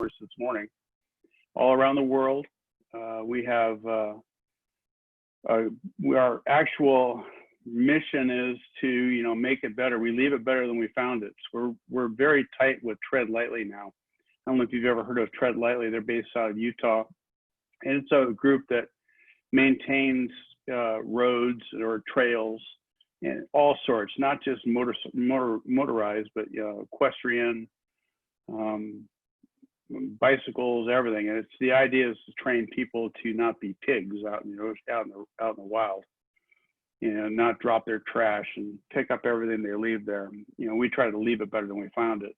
this morning. All around the world, we have our actual mission is to make it better. We leave it better than we found it. So we're very tight with Tread Lightly now. I don't know if you've ever heard of Tread Lightly. They're based out of Utah, and it's a group that maintains roads or trails and all sorts, not just motorized, but equestrian, bicycles, everything. And the idea is to train people to not be pigs out in the wild, not drop their trash and pick up everything they leave there. We try to leave it better than we found it.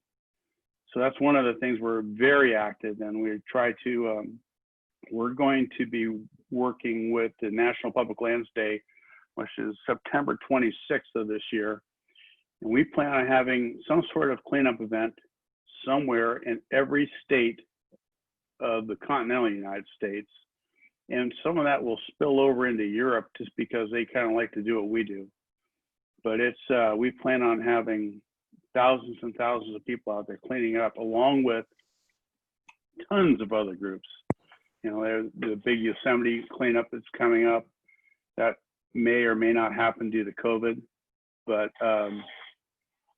So that's one of the things we're very active in. We try to, we're going to be working with the National Public Lands Day, which is September 26th of this year. And we plan on having some sort of cleanup event somewhere in every state of the continental United States. And some of that will spill over into Europe just because they kind of like to do what we do. But we plan on having thousands and thousands of people out there cleaning up, along with tons of other groups. There's the big Yosemite cleanup that's coming up. That may or may not happen due to COVID, but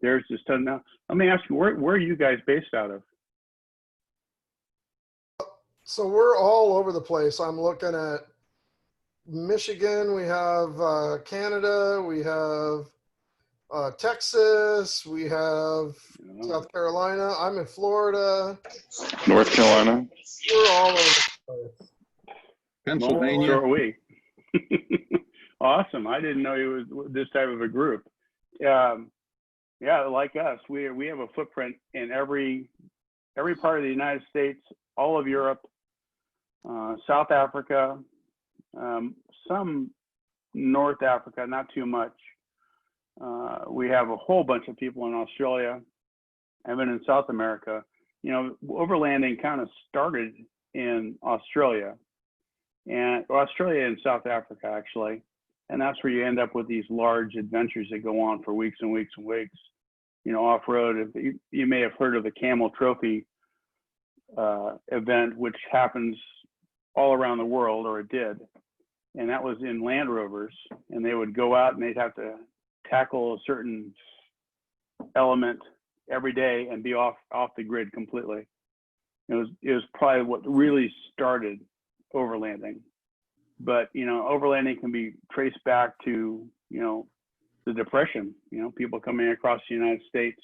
there's just a ton. Now, let me ask you, where are you guys based out of? So we're all over the place. I'm looking at Michigan. We have Canada. We have Texas. We have South Carolina. I'm in Florida. North Carolina. We're all over the place. Pennsylvania. So are we. Awesome. I didn't know it was this type of a group. Yeah, like us, we have a footprint in every part of the United States, all of Europe, South Africa, some North Africa, not too much. We have a whole bunch of people in Australia, even in South America. Overlanding kind of started in Australia and South Africa, actually. And that's where you end up with these large adventures that go on for weeks and weeks and weeks, off-road. You may have heard of the Camel Trophy event, which happens all around the world, or it did. And that was in Land Rovers, and they would go out and they'd have to tackle a certain element every day and be off the grid completely. It was probably what really started overlanding. But overlanding can be traced back to the Depression. People coming across the United States,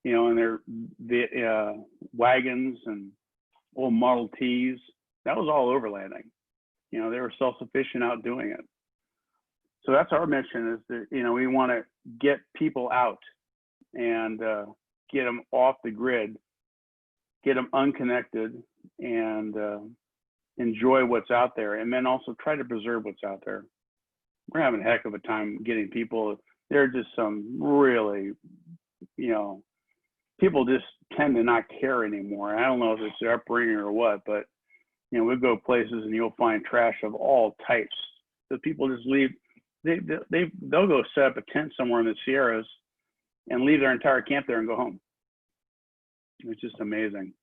in their wagons and old Model Ts. That was all overlanding. They were self-sufficient out doing it. So that's our mission, is that we want to get people out and get them off the grid, get them unconnected, and enjoy what's out there, and then also try to preserve what's out there. We're having a heck of a time getting people. There are just some really, people just tend to not care anymore. I don't know if it's their upbringing or what, but we'll go places and you'll find trash of all types. So people just leave. They'll go set up a tent somewhere in the Sierras and leave their entire camp there and go home. It's just amazing.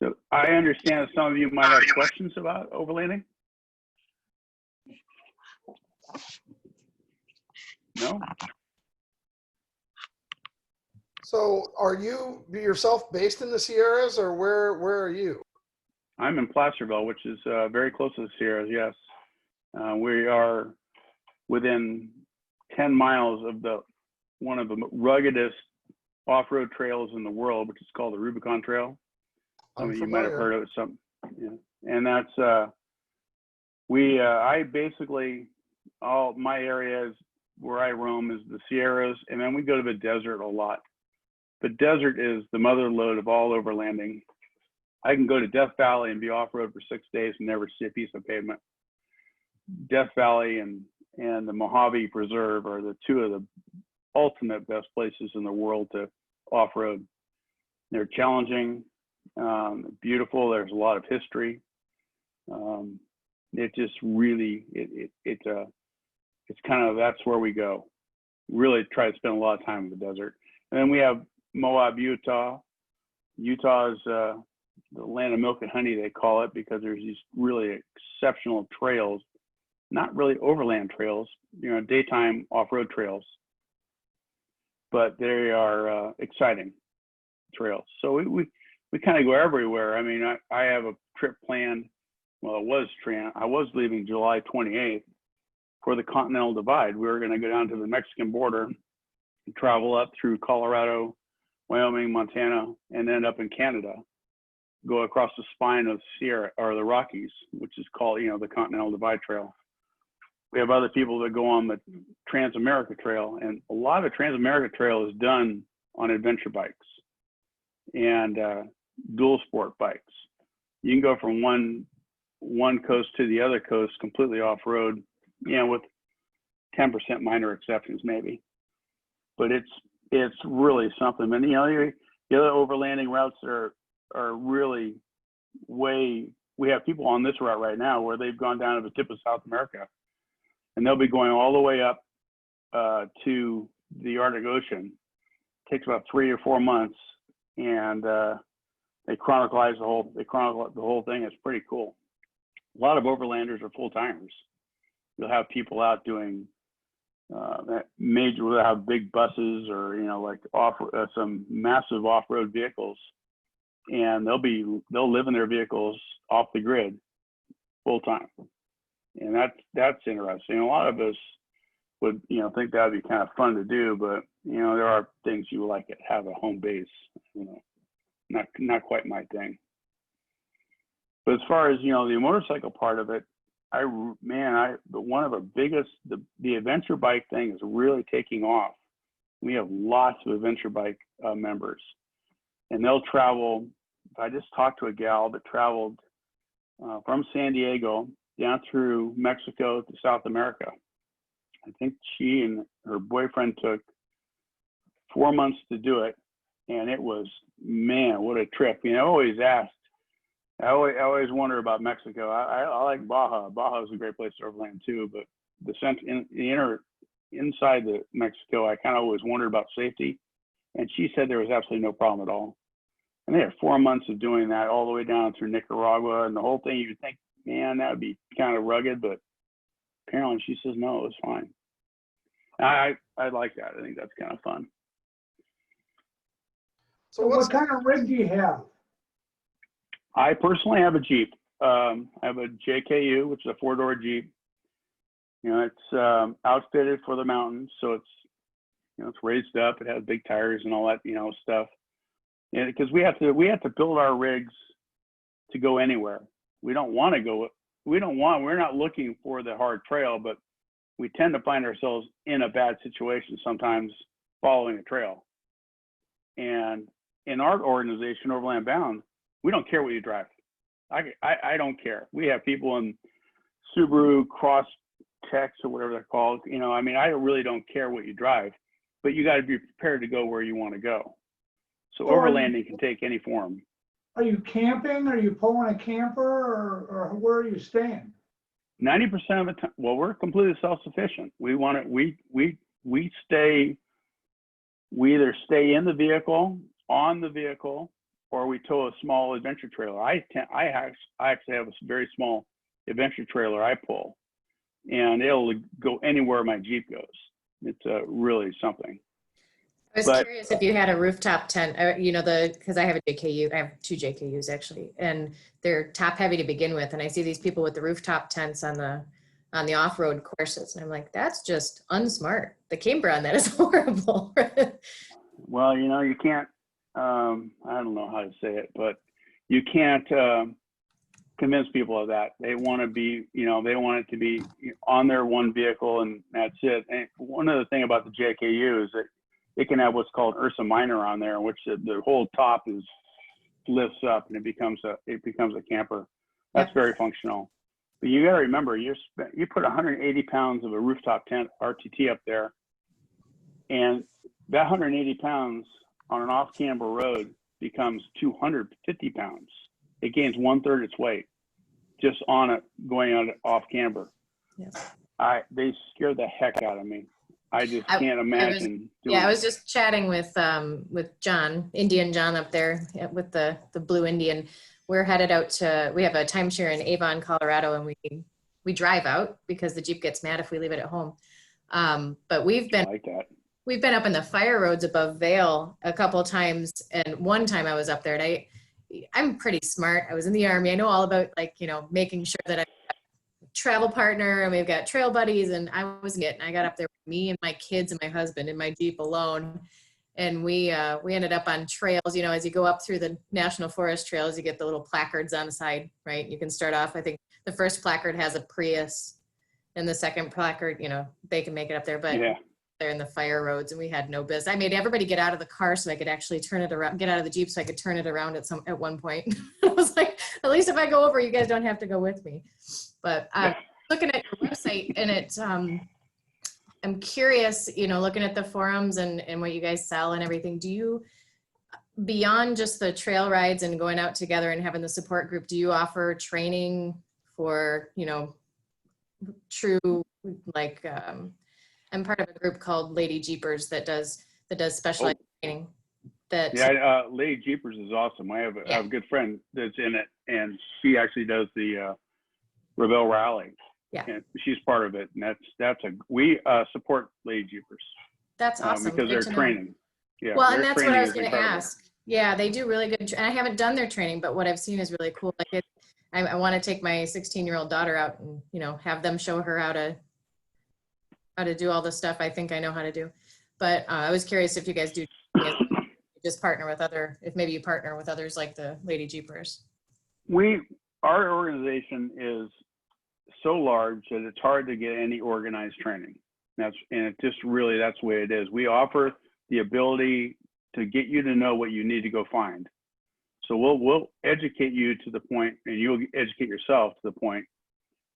So I understand that some of you might have questions about overlanding. No? So are you yourself based in the Sierras, or where are you? I'm in Placerville, which is very close to the Sierras, yes. We are within 10 miles of one of the ruggedest off-road trails in the world, which is called the Rubicon Trail. You might have heard of it. And that's I basically, all my areas where I roam is the Sierras, and then we go to the desert a lot. The desert is the mother lode of all overlanding. I can go to Death Valley and be off-road for 6 days and never see a piece of pavement. Death Valley and the Mojave Preserve are the two of the ultimate best places in the world to off-road. They're challenging, beautiful. There's a lot of history. It just really, it's kind of, that's where we go. Really try to spend a lot of time in the desert. And then we have Moab, Utah, Utah is the land of milk and honey, they call it, because there's these really exceptional trails, not really overland trails, daytime off-road trails, but they are exciting trails. So we kind of go everywhere. I mean, I have a trip planned. Well, I was leaving July 28th for the Continental Divide. We were going to go down to the Mexican border and travel up through Colorado, Wyoming, Montana, and end up in Canada. Go across the spine of Sierra or the Rockies, which is called, the Continental Divide Trail. We have other people that go on the Trans-America Trail, and a lot of the Trans-America Trail is done on adventure bikes and dual sport bikes. You can go from one coast to the other coast completely off-road, with 10% minor exceptions maybe. But it's really something. And the other overlanding routes are really we have people on this route right now where they've gone down to the tip of South America, and they'll be going all the way up to the Arctic Ocean. It takes about 3 or 4 months, and they chronicle the whole thing. It's pretty cool. A lot of overlanders are full timers. You'll have people out doing we'll have big buses or some massive off-road vehicles, and they'll live in their vehicles off the grid full time, and that's interesting. A lot of us would think that'd be kind of fun to do, but there are things you like to have a home base. Not quite my thing. But as far as the motorcycle part of it, one of the biggest, the adventure bike thing is really taking off. We have lots of adventure bike members, and they'll travel. I just talked to a gal that traveled from San Diego down through Mexico to South America. I think she and her boyfriend took 4 months to do it, and it was, man, what a trip. I always wonder about Mexico. I like Baja. Baja is a great place to overland too, but inside the Mexico, I kind of always wondered about safety. And she said there was absolutely no problem at all. And they had 4 months of doing that all the way down through Nicaragua and the whole thing. You'd think, man, that would be kind of rugged, but apparently she says no, it was fine. I like that. I think that's kind of fun. So what kind of rig do you have? I personally have a Jeep. I have a JKU, which is a 4-door Jeep. It's outfitted for the mountains, so it's raised up. It has big tires and all that stuff. And because we have to build our rigs to go anywhere. We're not looking for the hard trail, but we tend to find ourselves in a bad situation sometimes following a trail. And in our organization, Overland Bound, we don't care what you drive. I don't care. We have people in Subaru Cross Techs or whatever they're called. I really don't care what you drive, but you got to be prepared to go where you want to go. So overlanding can take any form. Are you camping? Are you pulling a camper, or where are you staying? 90% of the time, well, we're completely self-sufficient. We either stay in the vehicle, on the vehicle, or we tow a small adventure trailer. I actually have a very small adventure trailer I pull, and it'll go anywhere my Jeep goes. It's really something. I was curious if you had a rooftop tent, because I have a JKU, I have 2 JKUs actually, and they're top heavy to begin with. And I see these people with the rooftop tents on the off-road courses. And I'm like, that's just unsmart. The camber on that is horrible. Well, you can't, I don't know how to say it, but you can't convince people of that. They want to be, they want it to be on their one vehicle, and that's it. And one other thing about the JKU is that it can have what's called Ursa Minor on there, in which the whole top lifts up and it becomes a camper. That's very functional. But you got to remember, you put 180 pounds of a rooftop tent RTT up there, and that 180 pounds on an off-camber road becomes 250 pounds. It gains 1/3 its weight just on it going on off camber. Yes. They scare the heck out of me. I just I- can't I was- imagine. Yeah, I doing was just chatting with John, Indian John up there with the Blue Indian. We're headed out to, we have a timeshare in Avon, Colorado, and we drive out because the Jeep gets mad if we leave it at home. But it. I like that. we've been up in the fire roads above Vail a couple of times, and one time I was up there, and I'm pretty smart. I was in the Army. I know all about, like, you know, making sure that I travel partner and we've got trail buddies, and I got up there with me and my kids and my husband in my Jeep alone, and we ended up on trails. You know, as you go up through the national forest trails, you get the little placards on the side, right? You can start off, I think the first placard has a Prius, and the second placard, you know, they can make it up there, but Yeah. they're in the fire roads, and we had no business. I made everybody get out of the car so I could actually turn it around, get out of the Jeep so I could turn it around at one point. I was like, at least if I go over, you guys don't have to go with me. But looking at your website, and it's, I'm curious, you know, looking at the forums and what you guys sell and everything, do you, beyond just the trail rides and going out together and having the support group, do you offer training for, you know, true, like, I'm part of a group called Lady Jeepers that does specialized training. Yeah, Lady Jeepers is awesome. I have a good friend that's in it, and she actually does the Rebel Rally. Yeah. And she's part of it, and we support Lady Jeepers. That's awesome. Because Good they're to know. training. Yeah. Well, their and that's what training I was is going to incredible. ask. Yeah, they do really good. And I haven't done their training, but what I've seen is really cool. Like I want to take my 16-year-old daughter out and, you know, have them show her how to do all the stuff I think I know how to do. But I was curious if you guys do just partner with if maybe you partner with others like the Lady Jeepers. Our organization is so large that it's hard to get any organized training. That's the way it is. We offer the ability to get you to know what you need to go find. So we'll educate you to the point, and you'll educate yourself to the point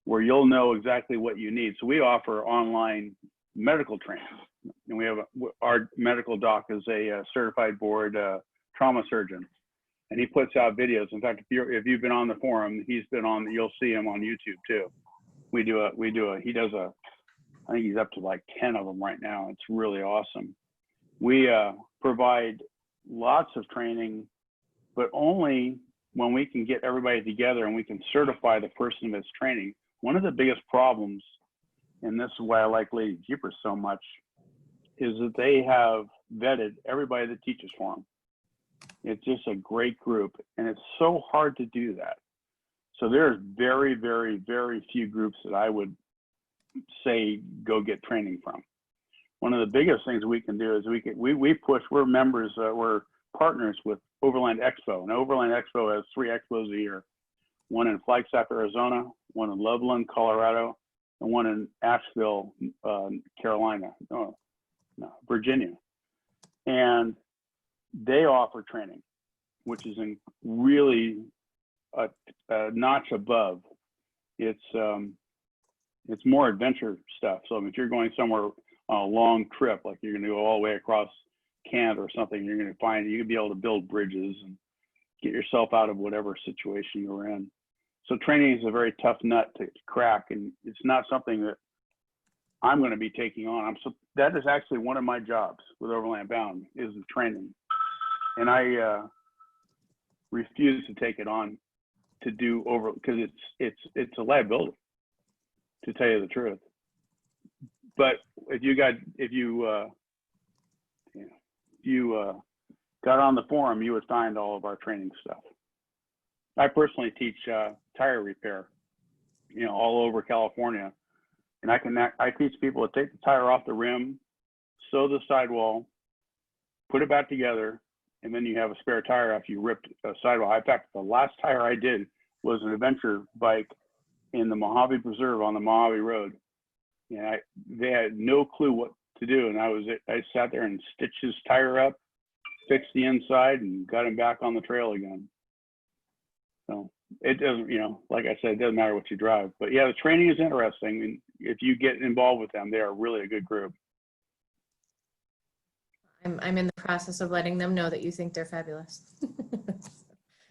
where you'll know exactly what you need. So we offer online medical training, and we have our medical doc is a certified board trauma surgeon, and he puts out videos. In fact, if you've been on the forum, he's been on. You'll see him on YouTube too. He does I think he's up to like 10 of them right now. It's really awesome. We provide lots of training, but only when we can get everybody together and we can certify the person that's training. One of the biggest problems, and this is why I like Lady Jeepers so much, is that they have vetted everybody that teaches for them. It's just a great group, and it's so hard to do that. So there's very, very, very few groups that I would say go get training from. One of the biggest things we can do is we're members, we're partners with Overland Expo, and Overland Expo has 3 expos a year. One in Flagstaff, Arizona, one in Loveland, Colorado, and one in Asheville, Virginia. And they offer training, which is really a notch above. It's more adventure stuff. So if you're going somewhere on a long trip, like you're going to go all the way across Canada or something, you're going to find you can be able to build bridges and get yourself out of whatever situation you're in. So training is a very tough nut to crack, and it's not something that I'm going to be taking on. That is actually one of my jobs with Overland Bound, is the training, and I refuse to take it on to do because it's a liability, to tell you the truth. But if you got on the forum, you would find all of our training stuff. I personally teach tire repair, all over California, and I teach people to take the tire off the rim, sew the sidewall, put it back together, and then you have a spare tire after you ripped a sidewall. In fact, the last tire I did was an adventure bike in the Mojave Preserve on the Mojave Road, and they had no clue what to do, and I sat there and stitched his tire up, fixed the inside, and got him back on the trail again. So it doesn't, like I said, it doesn't matter what you drive. But yeah, the training is interesting, and if you get involved with them, they are really a good group. I'm in the process of letting them know that you think they're fabulous.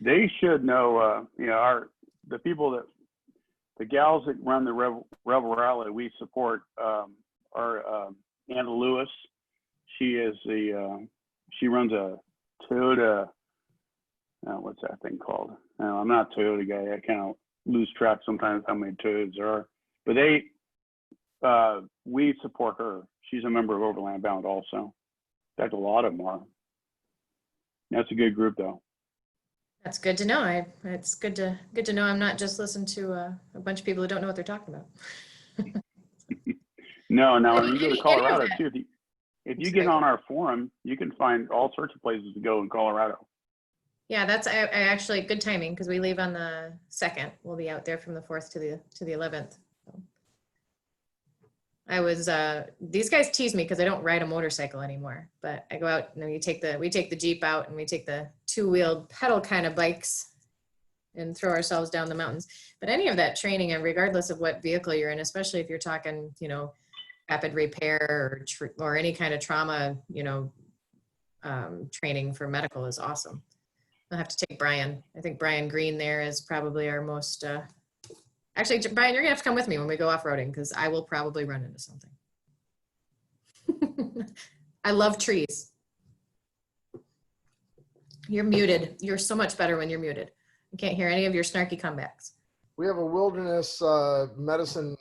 They should know, the people the gals that run the Rebel Rally we support are Anna Lewis. She is she runs a Toyota, what's that thing called? I'm not a Toyota guy. I kind of lose track sometimes how many Toyotas there are. But we support her. She's a member of Overland Bound also. In fact, a lot of them are. That's a good group, though. That's good to know. It's good to know I'm not just listening to a bunch of people who don't know what they're talking about. No, now when you go to Any of Colorado that- too, if you get on our forum, you can find all sorts of places to go in Colorado. Yeah, that's I actually good timing because we leave on the 2nd. We'll be out there from the 4th to the 11th. I was these guys tease me because I don't ride a motorcycle anymore, but I go out and we take the Jeep out and we take the 2-wheeled pedal kind of bikes and throw ourselves down the mountains. But any of that training, and regardless of what vehicle you're in, especially if you're talking, rapid repair or any kind of trauma, training for medical is awesome. I'll have to take Brian. I think Brian Green there is probably our most, actually, Brian, you're gonna have to come with me when we go off-roading because I will probably run into something. I love trees. You're muted. You're so much better when you're muted. I can't hear any of your snarky comebacks. We have a wilderness medicine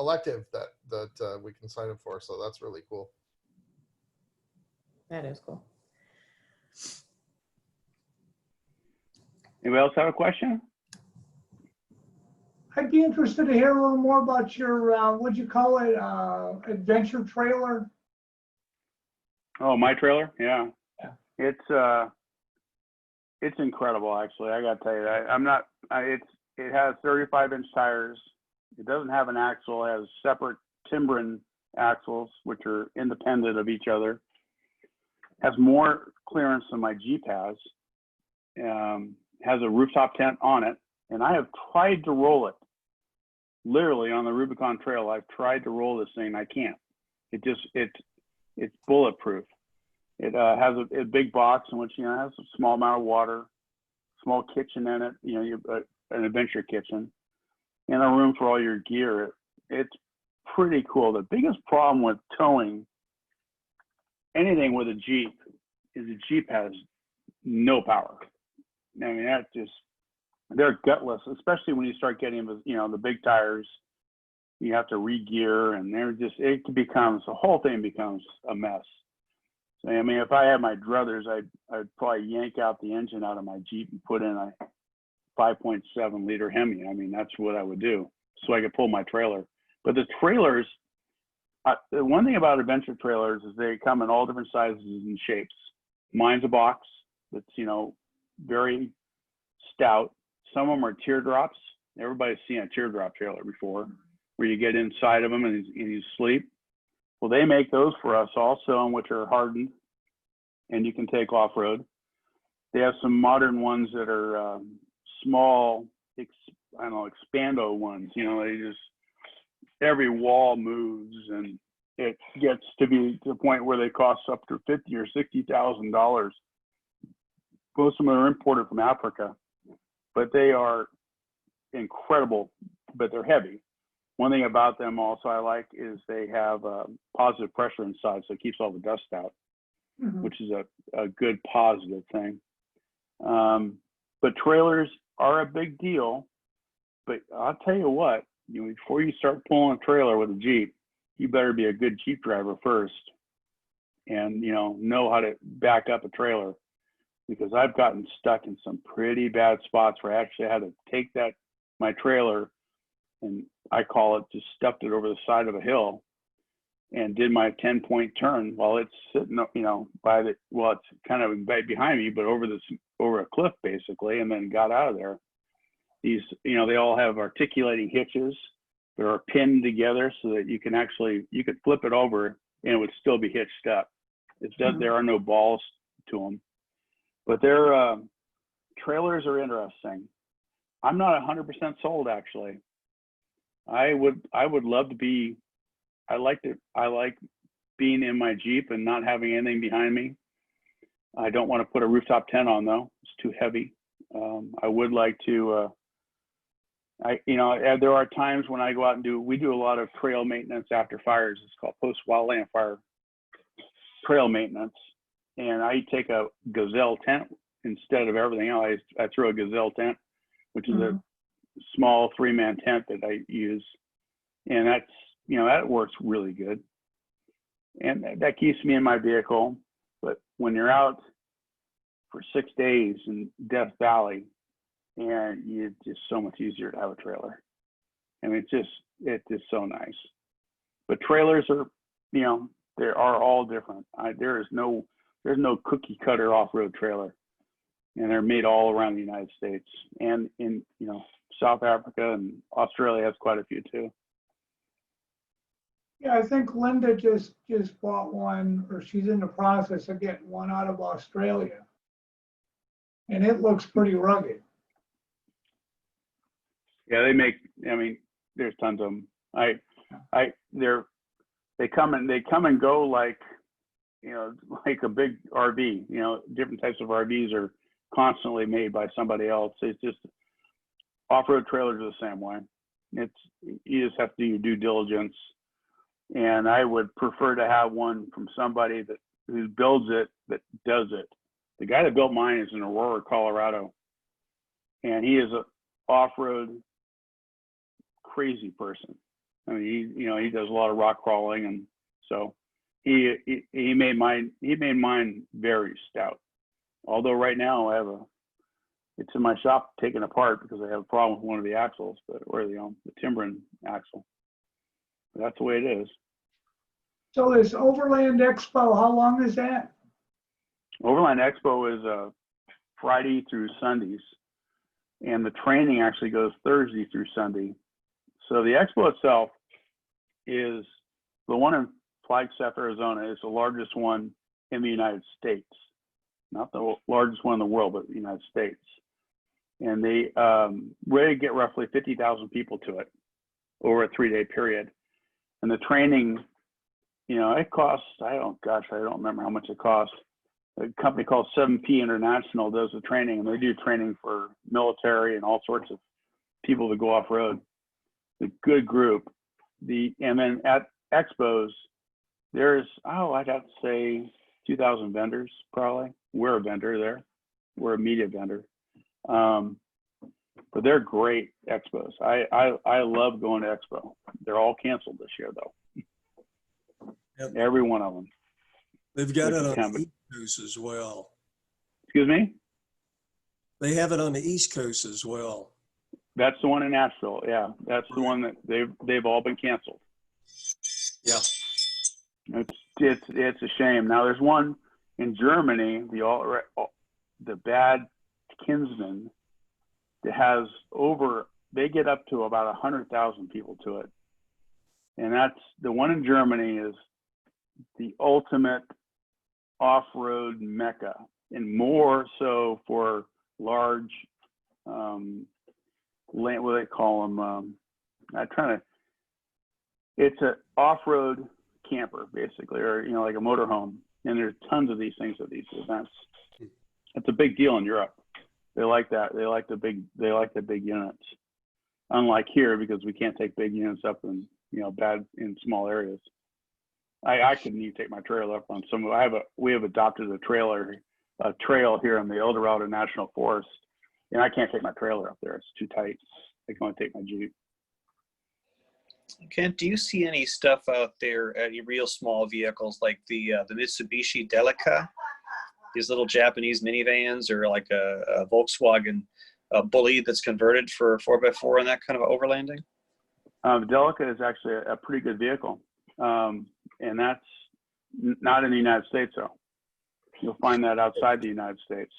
elective that we can sign up for, so that's really cool. That is cool. Anybody else have a question? I'd be interested to hear a little more about your, what'd you call it, adventure trailer? Oh, my trailer? Yeah. Yeah. It's incredible, actually. I got to tell you that. It has 35-inch tires. It doesn't have an axle. It has separate timbering axles, which are independent of each other. Has more clearance than my Jeep has. Has a rooftop tent on it. And I have tried to roll it. Literally on the Rubicon Trail, I've tried to roll this thing. I can't. It's bulletproof. It has a big box in which, has a small amount of water, small kitchen in it, an adventure kitchen, and a room for all your gear. It's pretty cool. The biggest problem with towing anything with a Jeep is the Jeep has no power. I mean, they're gutless, especially when you start getting the big tires. You have to re-gear, and the whole thing becomes a mess. So, I mean, if I had my druthers, I'd probably yank out the engine out of my Jeep and put in a 5.7 liter Hemi. I mean, that's what I would do so I could pull my trailer. But the trailers, the one thing about adventure trailers is they come in all different sizes and shapes. Mine's a box that's, very stout. Some of them are teardrops. Everybody's seen a teardrop trailer before, where you get inside of them and you sleep. Well, they make those for us also, which are hardened and you can take off-road. They have some modern ones that are small, expando ones. Every wall moves, and it gets to be to the point where they cost up to $50,000 or $60,000. Most of them are imported from Africa, but they are incredible, but they're heavy. One thing about them also I like is they have positive pressure inside, so it keeps all the dust out, which is a good positive thing. But trailers are a big deal, but I'll tell you what, before you start pulling a trailer with a Jeep, you better be a good Jeep driver first and, know how to back up a trailer, because I've gotten stuck in some pretty bad spots where I actually had to take my trailer, and I call it, just stuffed it over the side of a hill and did my 10-point turn while it's sitting, it's kind of right behind me, but over a cliff basically, and then got out of there. These, they all have articulating hitches that are pinned together so that you could flip it over and it would still be hitched up. There are no balls to them, but their trailers are interesting. I'm not 100% sold, actually. I would love to be. I like being in my Jeep and not having anything behind me. I don't want to put a rooftop tent on though; it's too heavy. I would like to There are times when I go out and we do a lot of trail maintenance after fires. It's called post-wildland fire trail maintenance. And I take a gazelle tent instead of everything else. I throw a gazelle tent, which is a small 3-man tent that I use. And that's, that works really good. And that keeps me in my vehicle. But when you're out for 6 days in Death Valley, and it's just so much easier to have a trailer. I mean, it's just so nice. But trailers are, they are all different. There's no cookie cutter off-road trailer, and they're made all around the United States, and in South Africa and Australia has quite a few too. Yeah, I think Linda just bought one, or she's in the process of getting one out of Australia, and it looks pretty rugged. Yeah, there's tons of them. They come and go like a big RV. Different types of RVs are constantly made by somebody else. It's just off-road trailers are the same way. You just have to do your due diligence. And I would prefer to have one from somebody who builds it, that does it. The guy that built mine is in Aurora, Colorado, and he is an off-road crazy person. I mean, he does a lot of rock crawling, and so he made mine very stout. Although right now it's in my shop taken apart because I have a problem with one of the axles, or the timbering axle. But that's the way it is. So this Overland Expo, how long is that? Overland Expo is Friday through Sundays, and the training actually goes Thursday through Sunday. So the expo itself is the one in Flagstaff, Arizona, is the largest one in the United States. Not the largest one in the world, but the United States. And they ready to get roughly 50,000 people to it over a 3-day period. And the training, it costs, I don't remember how much it costs. A company called 7P International does the training, and they do training for military and all sorts of people that go off-road. A good group. And then at expos, there's, I'd have to say 2,000 vendors probably. We're a vendor there. We're a media vendor. But they're great expos. I love going to expo. They're all canceled this year though. Yep. Every one of them. They've got it on the East Coast as well. Excuse me? They have it on the East Coast as well. That's the one in Nashville. Yeah, that's the one that they've all been canceled. Yeah. It's a shame. Now there's one in Germany, the Bad Kinsman, that has they get up to about 100,000 people to it. And that's the one in Germany is the ultimate off-road mecca, and more so for large, what do they call them? It's an off-road camper basically, or like a motorhome. And there's tons of these things at these events. It's a big deal in Europe. They like that. They like the big units. Unlike here, because we can't take big units up in bad in small areas. I couldn't even take my trailer up on some. We have adopted a trail here in the El Dorado National Forest, and I can't take my trailer up there. It's too tight. I can only take my Jeep. Kent, do you see any stuff out there, any real small vehicles like the Mitsubishi Delica, these little Japanese minivans, or like a Volkswagen Bully that's converted for 4x4 and that kind of overlanding? The Delica is actually a pretty good vehicle, and that's not in the United States though. You'll find that outside the United States.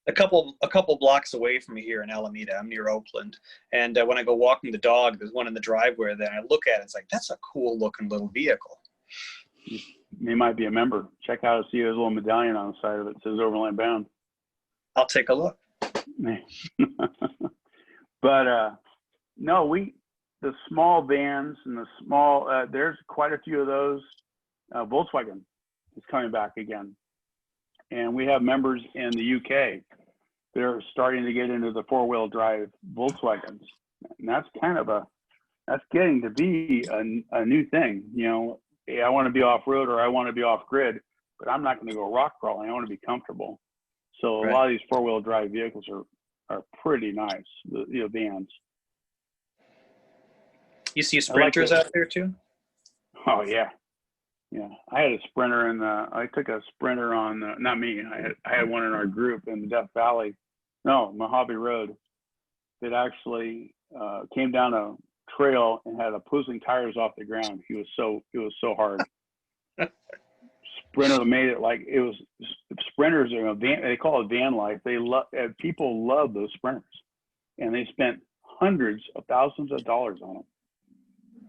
A couple blocks away from me here in Alameda. I'm near Oakland, and when I go walking the dog, there's one in the driveway. Then I look at it. It's like, that's a cool looking little vehicle. You might be a member. Check out, see his little medallion on the side of it. It says Overland Bound. I'll take a look. But no, the small vans and the small, there's quite a few of those. Volkswagen is coming back again. And we have members in the UK. They're starting to get into the 4-wheel drive Volkswagens. And that's that's getting to be a new thing. I want to be off-road or I want to be off-grid, but I'm not going to go rock crawling. I want to be comfortable. So a lot of these four-wheel drive vehicles are pretty nice, the vans. You see sprinters out there too? Oh yeah. Yeah. I had a Sprinter I took a Sprinter on, not me. I had one in our group in the Death Valley. No, Mojave Road. It actually came down a trail and had opposing tires off the ground. It was so hard. Sprinter made it like it was. Sprinters are they call it van life. People love those Sprinters, and they spent hundreds of thousands of dollars on them.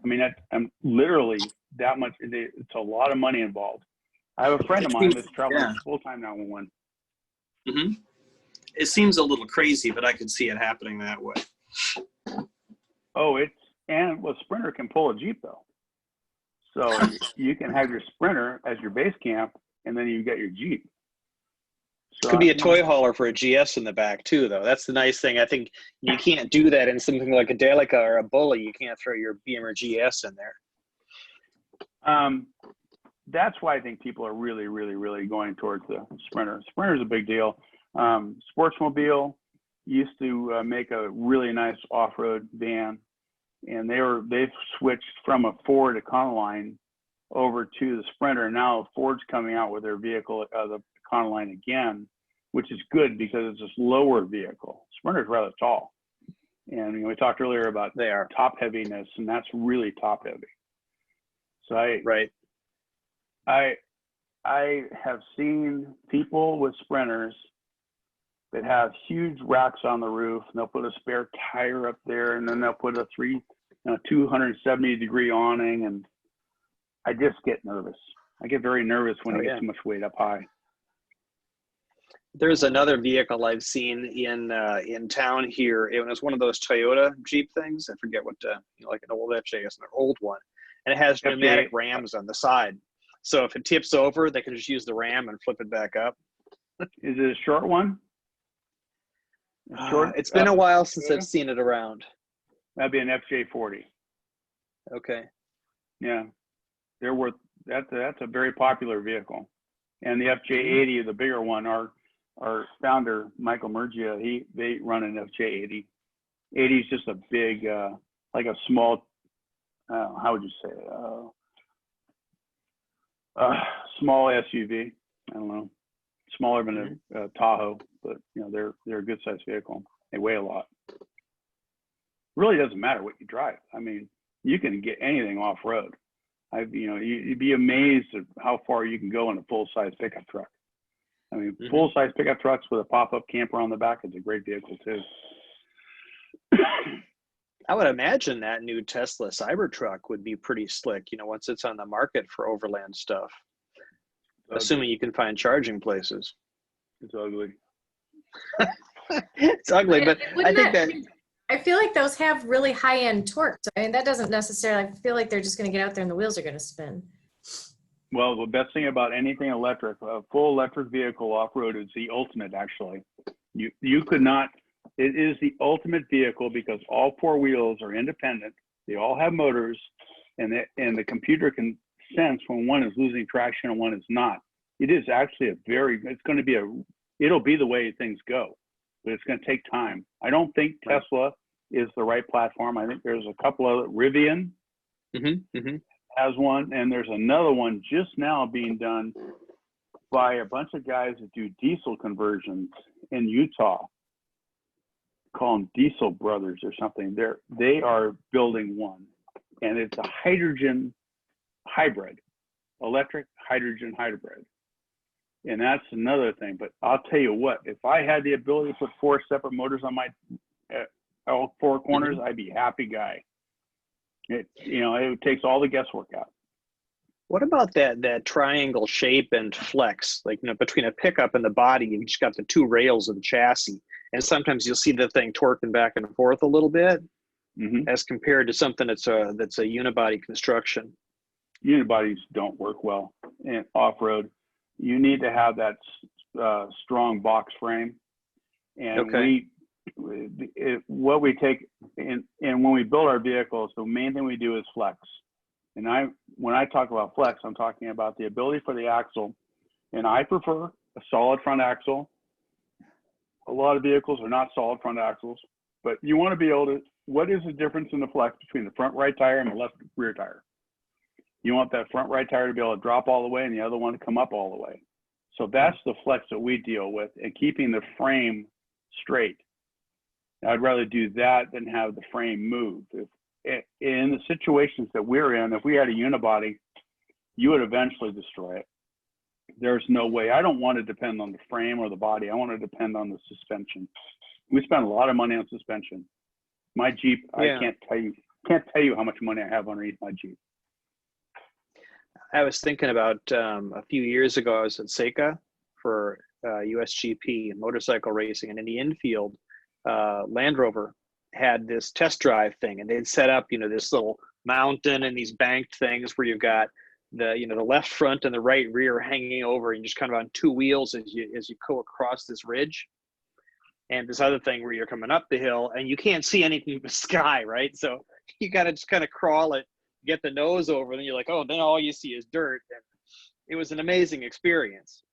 I mean, I'm literally that much. It's a lot of money involved. I have a friend of mine that's traveling full time now with one. Mm-hmm. It seems a little crazy, but I could see it happening that way. Oh, Sprinter can pull a Jeep though. So you can have your Sprinter as your base camp, and then you get your Jeep. So could be a toy hauler for a GS in the back too, though. That's the nice thing. I think you can't do that in something like a Delica or a Bully. You can't throw your BM GS in there. That's why I think people are really, really, really going towards the Sprinter. Sprinter is a big deal. Sportsmobile used to make a really nice off-road van, and they've switched from a Ford Econoline over to the Sprinter. Now Ford's coming out with their vehicle, the Econoline again, which is good because it's this lower vehicle. Sprinter's rather tall, and we talked earlier about top heaviness, and that's really top heavy. So I have seen people with Sprinters that have huge racks on the roof, and they'll put a spare tire up there, and then they'll put a 270-degree awning, and I just get nervous. I get very nervous when I get too much weight up high. There's another vehicle I've seen in town here. It was one of those Toyota Jeep things. I forget what, like an old FJS, an old one. And it has pneumatic rams on the side. So if it tips over, they can just use the ram and flip it back up. Is it a short one? It's been a while since I've seen it around. That'd be an FJ40. Okay. Yeah, that's a very popular vehicle. And the FJ80, the bigger one, our founder Michael Murgia, they run an FJ80. 80 is just a big, like a small, how would you say it? Small SUV. I don't know, smaller than a Tahoe, but they're a good sized vehicle. They weigh a lot. Really doesn't matter what you drive. I mean, you can get anything off road. You'd be amazed at how far you can go in a full size pickup truck. I mean, full size pickup trucks with a pop up camper on the back is a great vehicle too. I would imagine that new Tesla Cybertruck would be pretty slick, once it's on the market for overland stuff. Assuming you can find charging places. It's ugly. It's ugly, but I think that I feel like those have really high-end torque. So, I mean, that doesn't necessarily, I feel like they're just going to get out there and the wheels are going to spin. Well, the best thing about anything electric, a full electric vehicle off-road is the ultimate, actually. You could not, it is the ultimate vehicle because all four wheels are independent. They all have motors, and the computer can sense when one is losing traction and one is not. It is actually it'll be the way things go, but it's going to take time. I don't think Tesla is the right platform. I think there's a couple of Rivian has one, and there's another one just now being done by a bunch of guys that do diesel conversions in Utah. Call them Diesel Brothers or something. They are building one, and it's a hydrogen hybrid, electric hydrogen hybrid. And that's another thing. But I'll tell you what, if I had the ability to put 4 separate motors on my all 4 corners, I'd be a happy guy. It takes all the guesswork out. What about that triangle shape and flex? Like, between a pickup and the body, you've just got the 2 rails of the chassis. And sometimes you'll see the thing torquing back and forth a little bit as compared to something that's a unibody construction. Unibodies don't work well in off-road. You need to have that strong box frame. And what we take and when we build our vehicles, the main thing we do is flex. And when I talk about flex, I'm talking about the ability for the axle. And I prefer a solid front axle. A lot of vehicles are not solid front axles, but you want to be able to, what is the difference in the flex between the front right tire and the left rear tire? You want that front right tire to be able to drop all the way and the other one to come up all the way. So that's the flex that we deal with, and keeping the frame straight. I'd rather do that than have the frame move. In the situations that we're in, if we had a unibody, you would eventually destroy it. There's no way. I don't want to depend on the frame or the body. I want to depend on the suspension. We spend a lot of money on suspension. My Jeep, Yeah. I can't tell you how much money I have underneath my Jeep. I was thinking about a few years ago, I was at Seika for USGP motorcycle racing, and in the infield, Land Rover had this test drive thing, and they'd set up, this little mountain and these banked things where you've got the left front and the right rear hanging over, and just kind of on two wheels as you go across this ridge. And this other thing where you're coming up the hill and you can't see anything but sky, right? So you got to just kind of crawl it, get the nose over, and then you're like, oh, then all you see is dirt. And it was an amazing experience.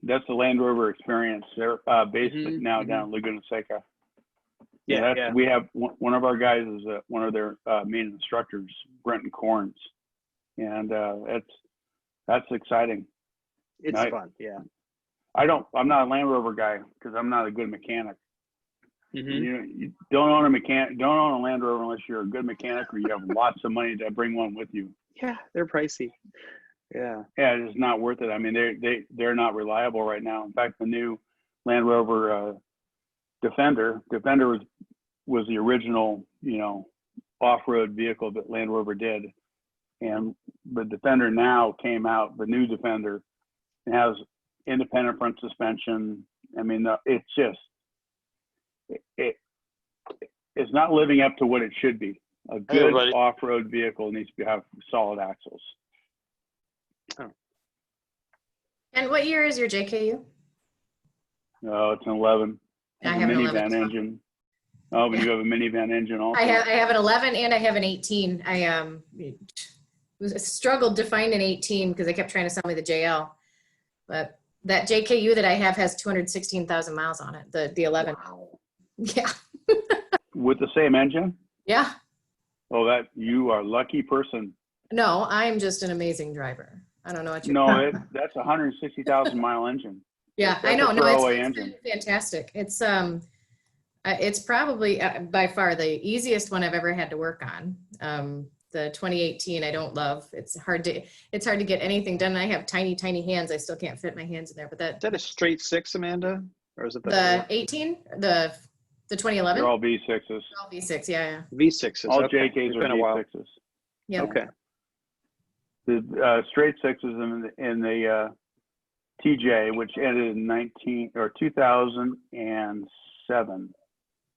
That's the Land Rover experience. They're based now down in Laguna Seca. Yeah. We have one of our guys is one of their main instructors, Brenton Corns, and that's exciting. It's fun. Yeah. I'm not a Land Rover guy because I'm not a good mechanic. You don't own a Land Rover unless you're a good mechanic or you have lots of money to bring one with you. Yeah, they're pricey. Yeah, it's not worth it. I mean, they're not reliable right now. In fact, the new Land Rover Defender was the original, off-road vehicle that Land Rover did, and the Defender now came out. The new Defender has independent front suspension. I mean, it's just it's not living up to what it should be. A good off-road vehicle needs to have solid axles. Oh. And what year is your JKU? Oh, it's an 11. I have an minivan 11 as well. engine. Oh, but you have a minivan engine also. I have an 11 and I have an 18. I struggled to find an 18 because they kept trying to sell me the JL, but that JKU that I have has 216,000 miles on it. The 11. Wow. Yeah. With the same engine? Yeah. Oh, you are a lucky person. No, I'm just an amazing driver. I don't know what you're. No, that's a 160,000 mile engine. Yeah, That's I know. a No, throwaway it's engine. fantastic. It's probably by far the easiest one I've ever had to work on. The 2018 I don't love. It's hard to get anything done. I have tiny hands. I still can't fit my hands in there. But Is that a straight six, Amanda, or is it the 18 the 2011? They're all V6s. They're all V6. Yeah. V6s? All Okay. JKs It's are been a while. V6s. Yeah. Okay. The straight sixes in the TJ, which ended in 2007.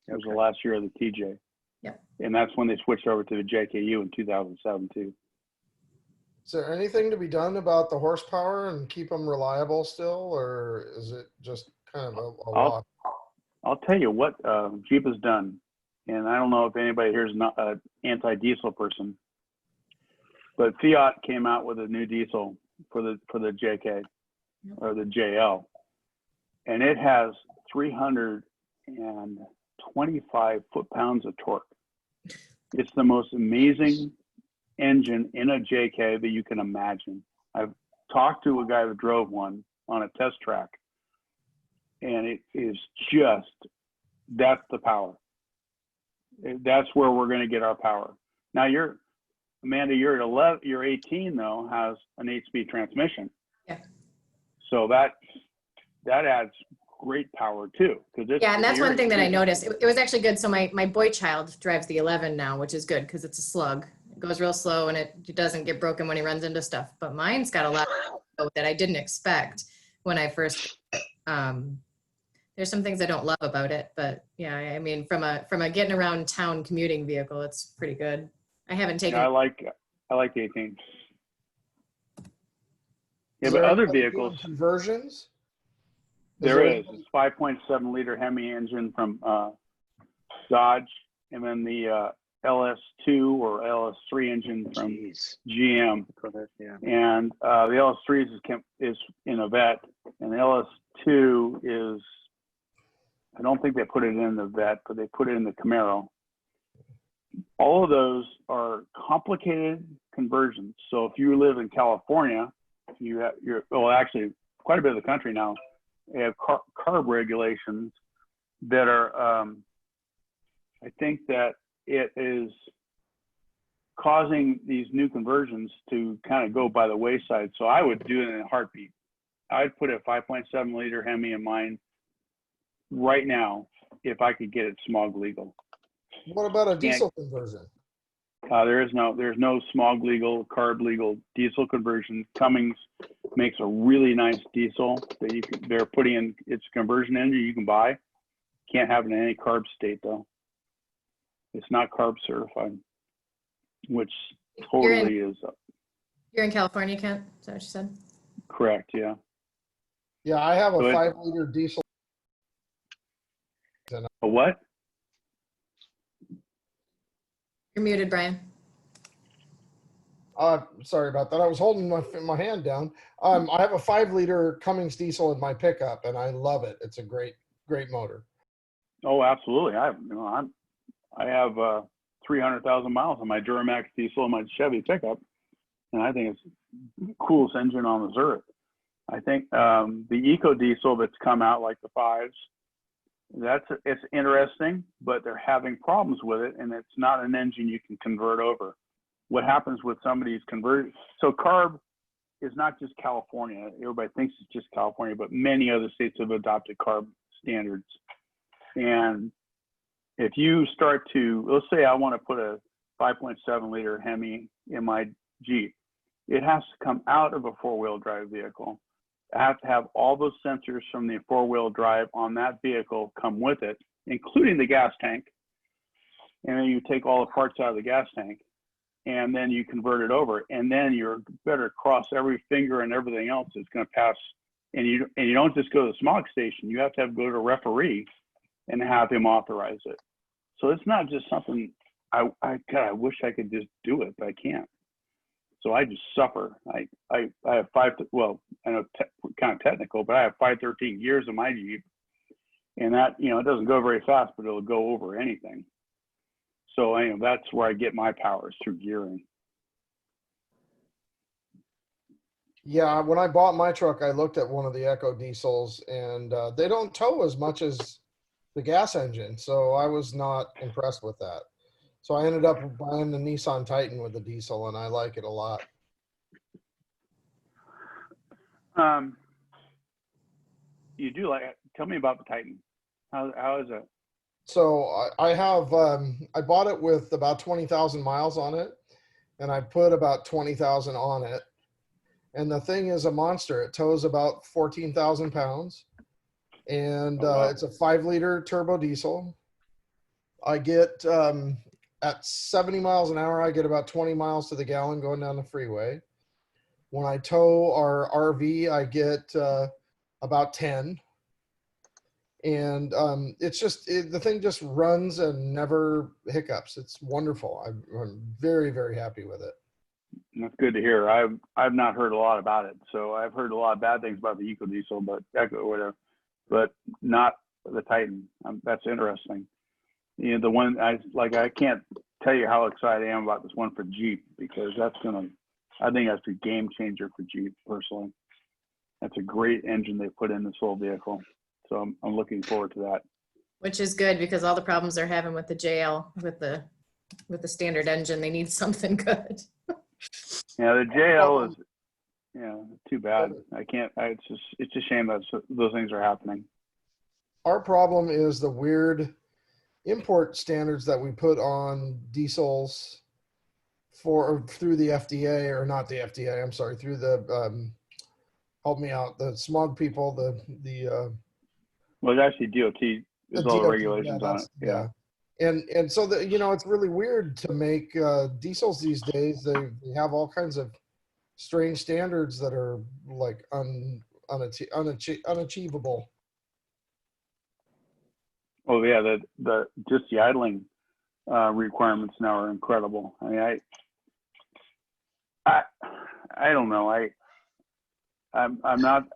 It was the last year of the TJ. Yep. And that's when they switched over to the JKU in 2007 too. Is there anything to be done about the horsepower and keep them reliable still, or is it just kind of a lot? I'll tell you what Jeep has done, and I don't know if anybody here is not an anti-diesel person, but Fiat came out with a new diesel for the JK or the JL, and it has 325 foot-pounds of torque. It's the most amazing engine in a JK that you can imagine. I've talked to a guy that drove one on a test track, and it is that's the power. That's where we're going to get our power. Now Amanda, you're at 11, you're 18 though, has an 8-speed transmission. Yeah. So that adds great power too. Yeah, and that's one thing that I noticed. It was actually good. So my boy child drives the 11 now, which is good because it's a slug. It goes real slow and it doesn't get broken when he runs into stuff. But mine's got a lot that I didn't expect when I first. There's some things I don't love about it, but yeah, I mean, from a getting around town commuting vehicle, it's pretty good. I haven't taken. Yeah, I like the 18. Yeah, but other vehicles. Conversions? There is. It's 5.7 liter Hemi engine from Dodge, and then the LS2 or LS3 engine from GM. Yeah. And the LS3 is in a vet, and the LS2 is, I don't think they put it in the vet, but they put it in the Camaro. All of those are complicated conversions. So if you live in California, actually quite a bit of the country now, they have carb regulations that are, I think that it is causing these new conversions to kind of go by the wayside. So I would do it in a heartbeat. I'd put a 5.7 liter Hemi in mine right now if I could get it smog legal. What about a diesel conversion? There's no smog legal, carb legal diesel conversion. Cummins makes a really nice diesel that they're putting in. It's a conversion engine you can buy. Can't have it in any carb state though. It's not carb certified, which totally is. You're in California, Kent? Is that what you said? Correct. Yeah. Yeah, I have a So 5-liter diesel. A what? You're muted, Brian. Sorry about that. I was holding my hand down. I have a 5-liter Cummins diesel in my pickup, and I love it. It's a great motor. Oh, absolutely. I have 300,000 miles on my Duramax diesel and my Chevy pickup, and I think it's the coolest engine on this earth. I think the Eco Diesel that's come out, like the 5s, it's interesting, but they're having problems with it, and it's not an engine you can convert over. What happens with some of these conversions? So carb is not just California. Everybody thinks it's just California, but many other states have adopted carb standards. And if you start to, let's say I want to put a 5.7 liter Hemi in my Jeep, it has to come out of a 4-wheel drive vehicle. I have to have all those sensors from the 4-wheel drive on that vehicle come with it, including the gas tank. And then you take all the parts out of the gas tank, and then you convert it over. And then you're better cross every finger and everything else that's going to pass. And you don't just go to the smog station. You have to go to a referee and have him authorize it. So it's not just something I wish I could just do it, but I can't. So I just suffer. I have I know kind of technical, but I have 513 gears in my Jeep, and that, it doesn't go very fast, but it'll go over anything. So that's where I get my powers, through gearing. Yeah, when I bought my truck, I looked at one of the Eco diesels, and they don't tow as much as the gas engine, so I was not impressed with that. So I ended up buying the Nissan Titan with the diesel, and I like it a lot. You do like it. Tell me about the Titan. How is it? So I have, I bought it with about 20,000 miles on it, and I put about 20,000 on it. And the thing is a monster. It tows about 14,000 pounds, and wow. It's a 5-liter turbo diesel. I get, at 70 miles an hour, I get about 20 miles to the gallon going down the freeway. When I tow our RV, I get about 10. And it's just, the thing just runs and never hiccups. It's wonderful. I'm very, very happy with it. That's good to hear. I've not heard a lot about it. So I've heard a lot of bad things about the Eco Diesel, but not the Titan. That's interesting. The one I can't tell you how excited I am about this one for Jeep, because I think that's a game changer for Jeep personally. That's a great engine they put in this whole vehicle. So I'm looking forward to that. Which is good, because all the problems they're having with the JL, with the standard engine, they need something good. Yeah, the JL is, too bad. It's a shame that those things are happening. Our problem is the weird import standards that we put on diesels through the FDA, or not the FDA, I'm sorry, through the, help me out, the smog people, Well, it's actually DOT. There's all the regulations on it. Yeah. And so it's really weird to make diesels these days. They have all kinds of strange standards that are like unachievable. Oh yeah, the just the idling requirements now are incredible. I mean, I don't know. I'm not.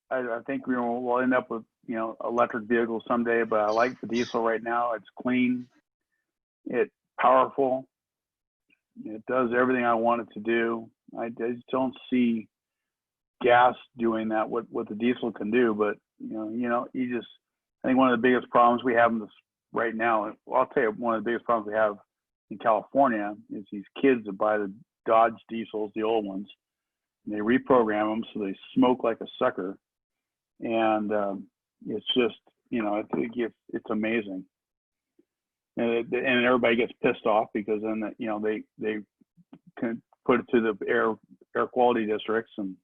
I think we'll end up with electric vehicles someday, but I like the diesel right now. It's clean, it's powerful, it does everything I want it to do. I just don't see gas doing that what the diesel can do. But I think one of the biggest problems we have in this right now, well, I'll tell you, one of the biggest problems we have in California is these kids that buy the Dodge diesels, the old ones, and they reprogram them so they smoke like a sucker. And it's just, I think it's amazing. And everybody gets pissed off because then, they can put it to the air quality districts, and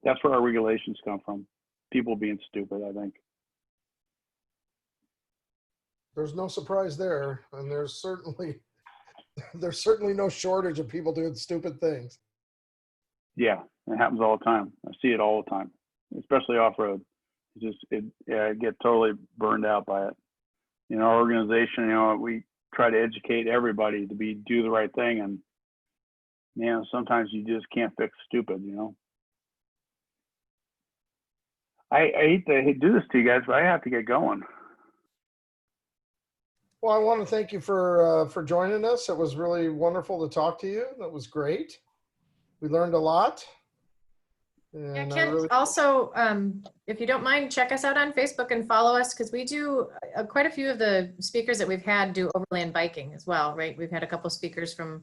that's where our regulations come from. People being stupid, I think. There's no surprise there, and there's certainly no shortage of people doing stupid things. Yeah, it happens all the time. I see it all the time, especially off-road. I get totally burned out by it. In our organization, we try to educate everybody to do the right thing, and sometimes you just can't fix stupid. I hate to do this to you guys, but I have to get going. Well, I want to thank you for joining us. It was really wonderful to talk to you. That was great. We learned a lot. Yeah, And Kent, also, if you don't mind, check us out on Facebook and follow us, because we do quite a few of the speakers that we've had do overland biking as well, right? We've had a couple speakers from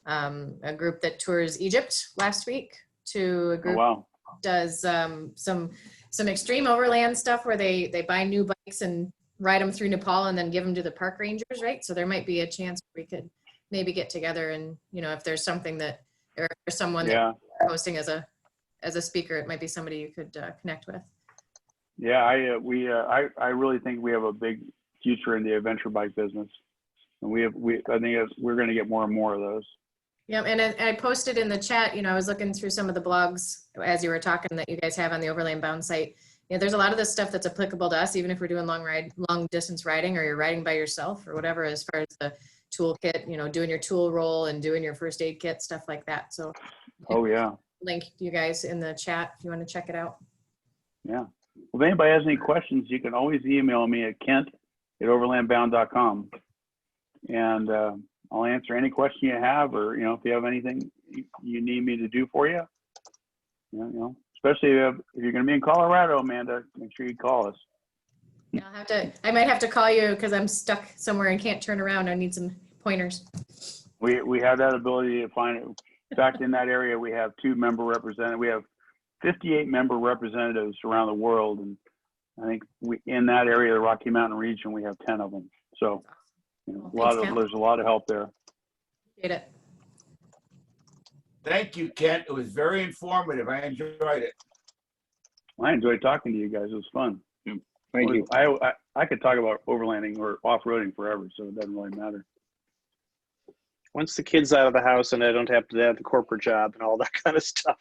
a group that tours Egypt last week to a group that does some extreme overland stuff where they buy new bikes and ride them through Nepal and then give them to the park rangers, right? So there might be a chance we could maybe get together and, if there's something that, or someone that you're hosting as a speaker, it might be somebody you could connect with. Yeah, I really think we have a big future in the adventure bike business, and I think we're going to get more and more of those. Yeah, and I posted in the chat. I was looking through some of the blogs as you were talking that you guys have on the Overland Bound site. There's a lot of this stuff that's applicable to us, even if we're doing long distance riding, or you're riding by yourself or whatever, as far as the toolkit, doing your tool roll and doing your first aid kit, stuff like that. So. Oh yeah. Link you guys in the chat if you want to check it out. Yeah. Well, if anybody has any questions, you can always email me at kent@overlandbound.com, and I'll answer any question you have, or if you have anything you need me to do for you. Especially if you're going to be in Colorado, Amanda, make sure you call us. Yeah, I might have to call you because I'm stuck somewhere and can't turn around. I need some pointers. We have that ability to find it. In fact, in that area, we have 2 member representatives. We have 58 member representatives around the world, and I think in that area, the Rocky Mountain region, we have 10 of them. So, there's a lot of help there. Appreciate it. Thank you, Kent. It was very informative. I enjoyed it. I enjoyed talking to you guys. It was fun. Thank you. I could talk about overlanding or off-roading forever, so it doesn't really matter. Once the kid's out of the house and I don't have to have the corporate job and all that kind of stuff.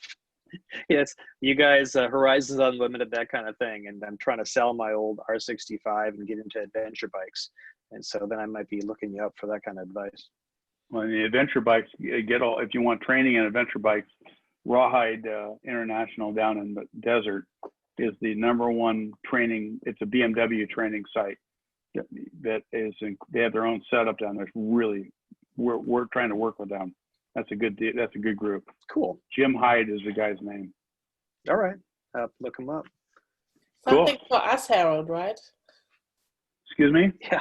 Yes, you guys, Horizons Unlimited, that kind of thing. And I'm trying to sell my old R65 and get into adventure bikes. And so then I might be looking you up for that kind of advice. Well, the adventure bikes, if you want training in adventure bikes, Rawhide International down in the desert is the #1 training. It's a BMW training site they have their own setup down there. It's really, we're trying to work with them. That's a good group. Cool. Jim Hyde is the guy's name. All right. Look him up. Something for us, Harold, right? Excuse me? Yeah.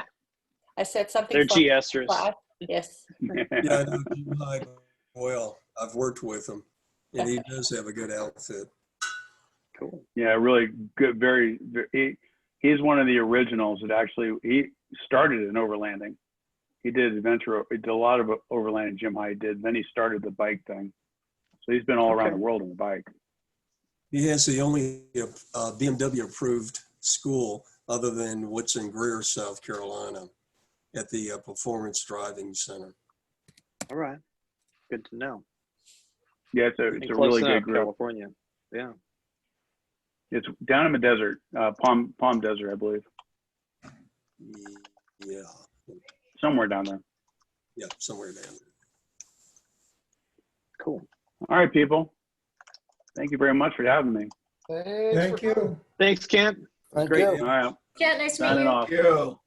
I said something They're for GSers. us. Yes. Yeah, I know Jim Hyde well. I've worked with him, and he does have a good outfit. Cool. Yeah, really good. He's one of the originals that he started in overlanding. He did a lot of overlanding. Jim Hyde did. Then he started the bike thing. So he's been all around the world on the bike. He has the only BMW approved school other than what's in Greer, South Carolina, at the Performance Driving Center. All right. Good to know. Yeah, it's a really good group. California. Yeah. It's down in the desert, Palm Desert, I believe. Yeah, somewhere down there. yeah, somewhere down there. Cool. All right, people. Thank you very much for having me. Thank you. Thanks, Kent. Thank Great. you. All right. Yeah, nice to meet Signing you. off. Thank you.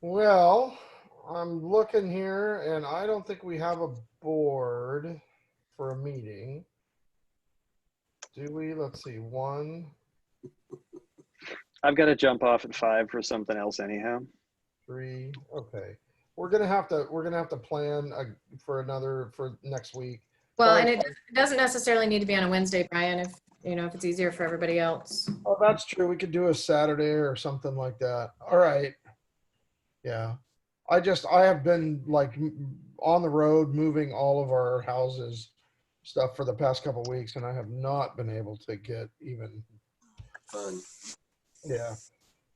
Well, I'm looking here and I don't think we have a board for a meeting. Do we? Let's see. 1, I've got to jump off at 5 for something else anyhow. 3. Okay. We're gonna have to plan for next week. Well, and it doesn't necessarily need to be on a Wednesday, Brian, if it's easier for everybody else. Oh, that's true. We could do a Saturday or something like that. All right. Yeah. I have been like on the road moving all of our houses stuff for the past couple of weeks, and I have not been able to get even. Fun. Yeah.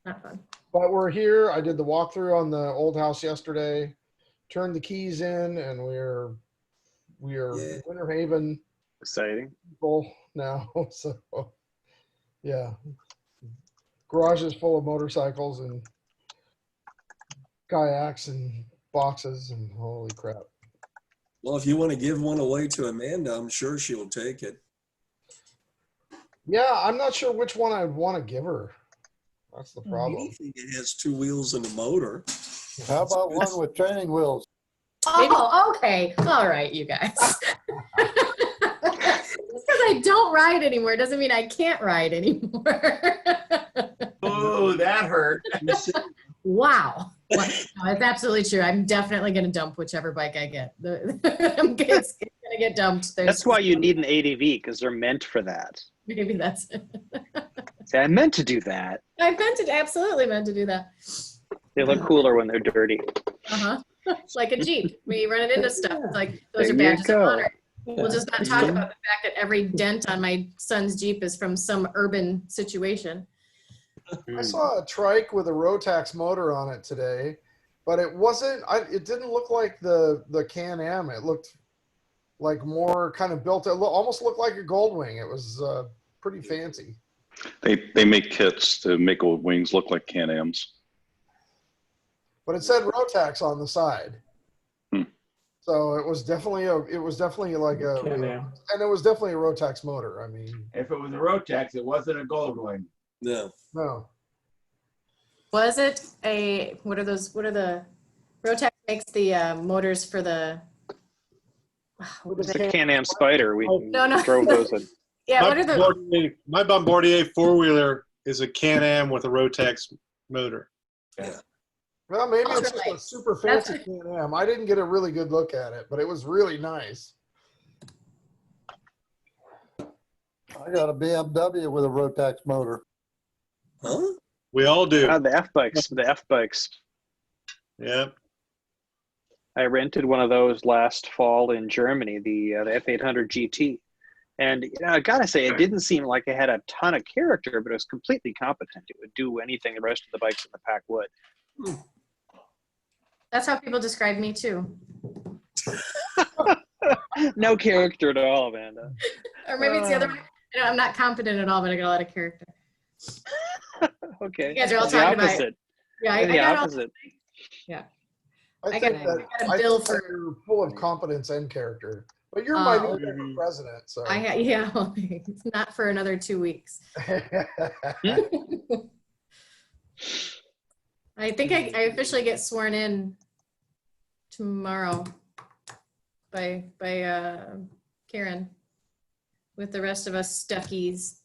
Not fun. But we're here. I did the walkthrough on the old house yesterday, turned the keys in, and we're Yeah. Winter Haven Exciting. people now. So yeah. Garage is full of motorcycles and kayaks and boxes and holy crap. Well, if you want to give one away to Amanda, I'm sure she'll take it. Yeah, I'm not sure which one I'd want to give her. That's the problem. Anything that has 2 wheels and a motor. How about one with training wheels? Oh, okay. All right, you guys. Just because I don't ride anymore doesn't mean I can't ride anymore. Oh, that hurt. Wow. Well, no, it's absolutely true. I'm definitely going to dump whichever bike I get. It's going to get dumped. That's why you need an ADV, because they're meant for that. Maybe that's it. See, I meant to do that. Absolutely meant to do that. They look cooler when they're dirty. Uh-huh. Like a Jeep. When you run it into stuff, it's like, those There are you badges of go. honor. We'll just not talk about the fact that every dent on my son's Jeep is from some urban situation. I saw a trike with a Rotax motor on it today, but it wasn't. It didn't look like the Can-Am. It looked like more kind of built. It almost looked like a Goldwing. It was pretty fancy. They make kits to make old wings look like Can-Ams. But it said Rotax on the side. Hmm. So it was definitely like a, Can-Am. and it was definitely a Rotax motor. I mean, If it was a Rotax, it wasn't a Goldwing. No. no. Was it what are the, Rotax makes the motors for the, It's the Can-Am Spider. We No. drove those in. yeah, what are the, My Bombardier four-wheeler is a Can-Am with a Rotax motor. Well, maybe it's just a Right. super fancy Can-Am. I didn't get a really good look at it, but it was really nice. I got a BMW with a Rotax motor. Huh? We all do. The F-Bikes. Yeah. I rented one of those last fall in Germany, the F800 GT. And I gotta say, it didn't seem like it had a ton of character, but it was completely competent. It would do anything the rest of the bikes in the pack would. that's how people describe me too. No character at all, Amanda. Or maybe it's the other way. I'm not competent at all, but I got a lot of character. Okay. You guys are all The talking about opposite. Yeah, I The got all, opposite. I got a bill for. You're full of competence and character, but you're my new Mhm. president. So It's not for another 2 weeks. I think I officially get sworn in tomorrow by Karen with the rest of us Stuckies.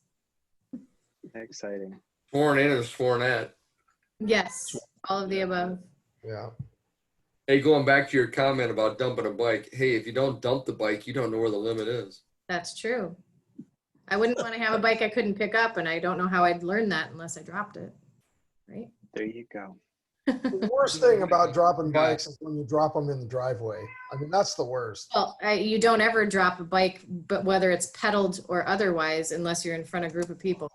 Exciting. Sworn in or sworn at? Yes, all of the above. Yeah. Hey, going back to your comment about dumping a bike. Hey, if you don't dump the bike, you don't know where the limit is. That's true. I wouldn't want to have a bike I couldn't pick up, and I don't know how I'd learn that unless I dropped it. Right? There you go. The worst thing about dropping bikes is when you drop them in the driveway. I mean, that's the worst. Well, you don't ever drop a bike, but whether it's pedaled or otherwise, unless you're in front of a group of people.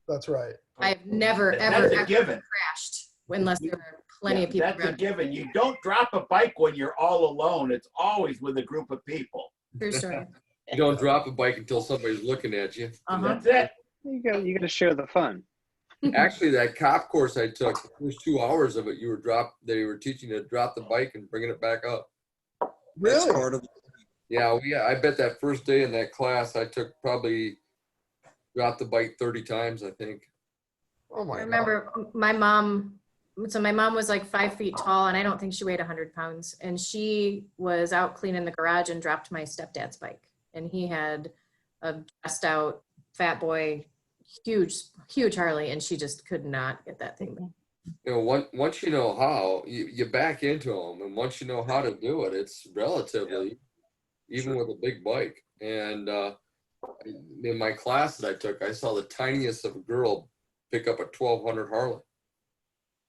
That's right. I've never, That's ever, a ever given. crashed unless there were plenty of people That's a around. given. You don't drop a bike when you're all alone. It's always with a group of people. True story. You don't drop a bike until somebody's looking at you. Uh-huh. That's it. You got to share the fun. Actually, that cop course I took, the first 2 hours of it, they were teaching you to drop the bike and bringing it back up. That's Really? part of it. Yeah, I bet that first day in that class, I took probably dropped the bike 30 times, I think. Oh my I God. remember my mom, so my mom was like 5 feet tall and I don't think she weighed 100 pounds. And she was out cleaning the garage and dropped my stepdad's bike. And he had a dressed out fat boy, huge Harley, and she just could not get that thing. You know, once you know how, you back into them. And once you know how to do it, it's relatively, even with a big bike. And in my class that I took, I saw the tiniest of a girl pick up a 1200 Harley.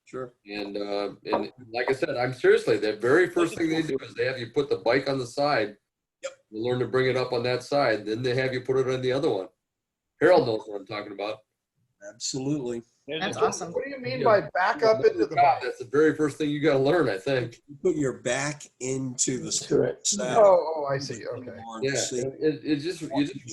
Sure. And like I said, I'm seriously, the very first thing they do is they have you put the bike on the side. Yep. You learn to bring it up on that side. Then they have you put it on the other one. Harold knows what I'm talking about. Absolutely. That's awesome. What do you mean by back up into the bike? That's the very first thing you got to learn, I think. You put your back into the Oh, saddle. oh, I see. Okay. Yeah, you just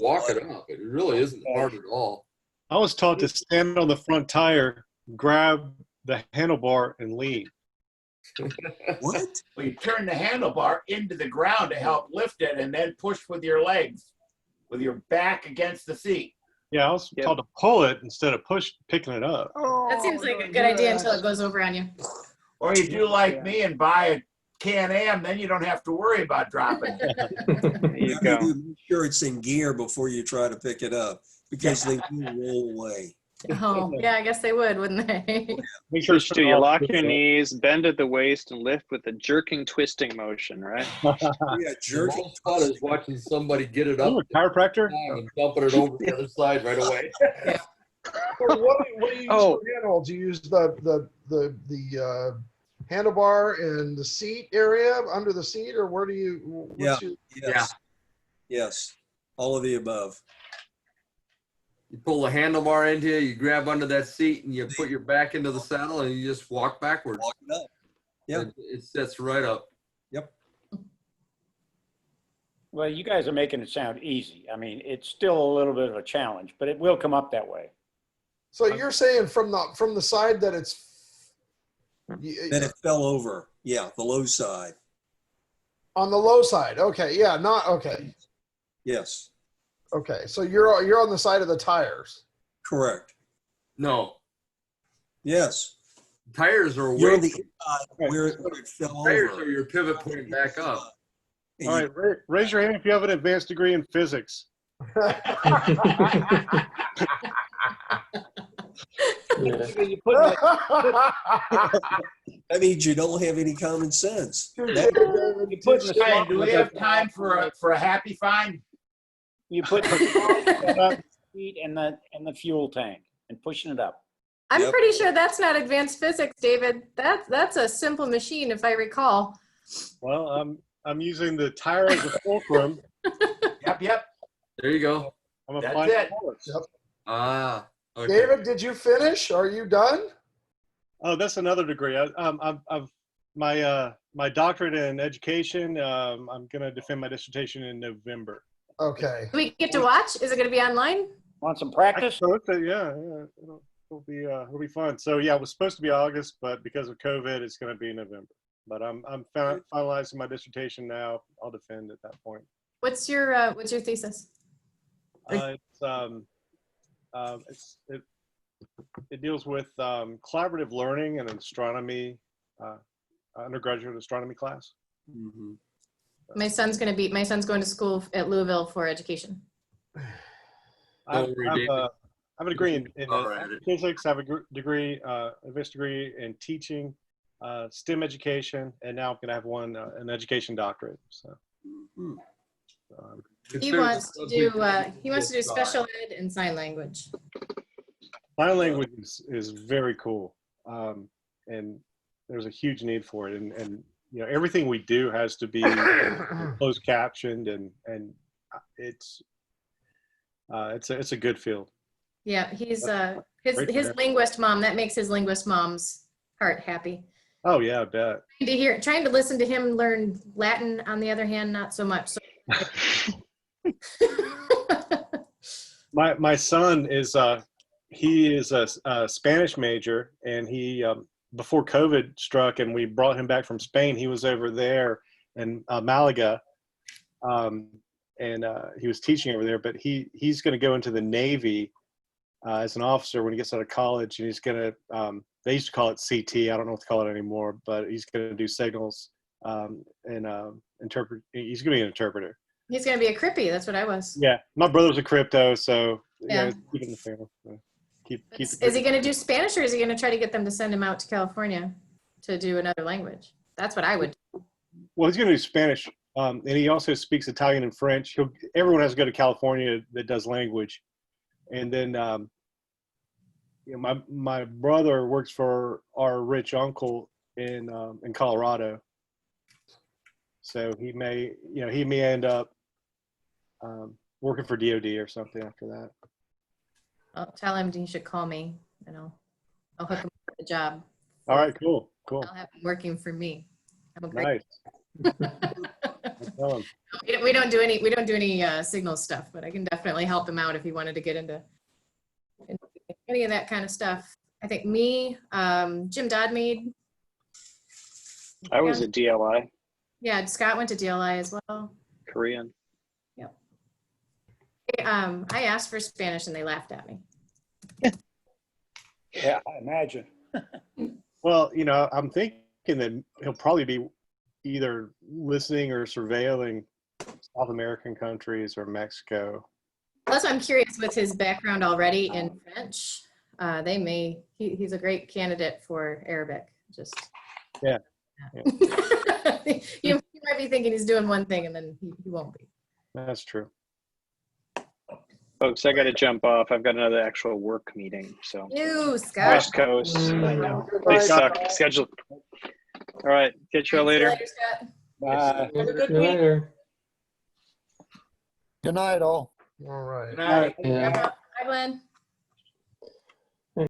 walk it up. It really isn't hard at all. I was taught to stand on the front tire, grab the handlebar, and lean. What? Well, you turn the handlebar into the ground to help lift it and then push with your legs, with your back against the seat. Yeah, I was taught to pull it instead of picking it up. That seems like a good idea until it goes over on you. Or you do like me and buy a Can-Am, then you don't have to worry about dropping. There you go. Make sure it's in gear before you try to pick it up, because they do roll away. Oh, yeah, I guess they would, wouldn't they? Make sure So you lock your knees, bend at the waist, and lift with a jerking, twisting motion, right? Yeah, jerky. Most fun is watching somebody get it up I'm a chiropractor. and dumping it over the other side right away. So what do you use for handle? Do you use the handlebar and the seat area under the seat, or where do you? Yes. All of the above. You pull the handlebar into you, you grab under that seat, and you put your back into the saddle, and you just walk backwards. Walk it up. Yeah. It sets right up. Yep. Well, you guys are making it sound easy. I mean, it's still a little bit of a challenge, but it will come up that way. So you're saying from the side that it's That it fell over. Yeah, the low side. on the low side. Okay, yeah, not okay. Yes. Okay, so you're on the side of the tires. Correct. No. Yes. Tires are You're way. on the inside where it fell Tires over. are your pivot point back up. And All you- right, raise your hand if you have an advanced degree in physics. You put it- That means you don't have any common sense. you put the Ryan, do we small- have time for a happy find? You put the seat in the fuel tank and pushing it up. I'm Yep. pretty sure that's not advanced physics, David. That's a simple machine, if I recall. Well, I'm using the tire as a fulcrum. Yep. There you go. I'm That's applying it. force. Yep. Ah. Okay. David, did you finish? Are you done? Oh, that's another degree. I've my doctorate in education. I'm going to defend my dissertation in November. Okay. Do we get to watch? Is it going to be online? Want some practice? Yeah. It'll be fun. So yeah, it was supposed to be August, but because of COVID, it's going to be November. But I'm finalizing my dissertation now. I'll defend at that point. What's your thesis? It deals with collaborative learning and astronomy, undergraduate astronomy class. Mm-hmm. My son's going to school at Louisville for education. I have a degree in All right. physics. I have a degree, advanced degree in teaching, STEM education, and now I'm going to have an education doctorate. So. He wants to do special ed and sign language. Sign language is very cool, and there's a huge need for it. And you know, everything we do has to be closed captioned, and it's a good field. Yeah, he's his linguist mom. That makes his linguist mom's heart happy. Oh yeah, I bet. Trying to listen to him learn Latin, on the other hand, not so much. So My son is he is a Spanish major, and he before COVID struck and we brought him back from Spain, he was over there in Malaga, and he was teaching over there. But he's going to go into the Navy as an officer when he gets out of college, and he's going to they used to call it CT. I don't know what to call it anymore, but he's going to do signals and interpret. He's going to be an interpreter. He's going to be a crippy. That's what I was. Yeah, my brother's a crypto, so Yeah. keep it in the family. So keep Is he going to do Spanish, or is he going to try to get them to send him out to California to do another language? That's what I would do. Well, he's going to do Spanish, and he also speaks Italian and French. Everyone has to go to California that does language, and then my brother works for our rich uncle in Colorado, so he may end up working for DOD or something after that. I'll tell him he should call me, and I'll hook him up with a job. All right, cool. I'll have him working for me. I'm a great. Nice. Tell him. We don't do any signal stuff, but I can definitely help him out if he wanted to get into any of that kind of stuff. I think me, Jim Dodmead. I was at DLI. Yeah, Scott went to DLI as well. Korean. Yep. I asked for Spanish and they laughed at me. Yeah, I imagine. Well, I'm thinking that he'll probably be either listening or surveilling South American countries or Mexico. Plus, I'm curious with his background already in French. He's a great candidate for Arabic. Just yeah. You might be thinking he's doing one thing and then he won't be. That's true. Folks, I got to jump off. I've got another actual work meeting. So You, Scott. West Coast. I know. They suck. Schedule. All right. Catch you all later. Scott. Bye. Have a good week. Good night, all. All right. Good night. Bye, Glenn.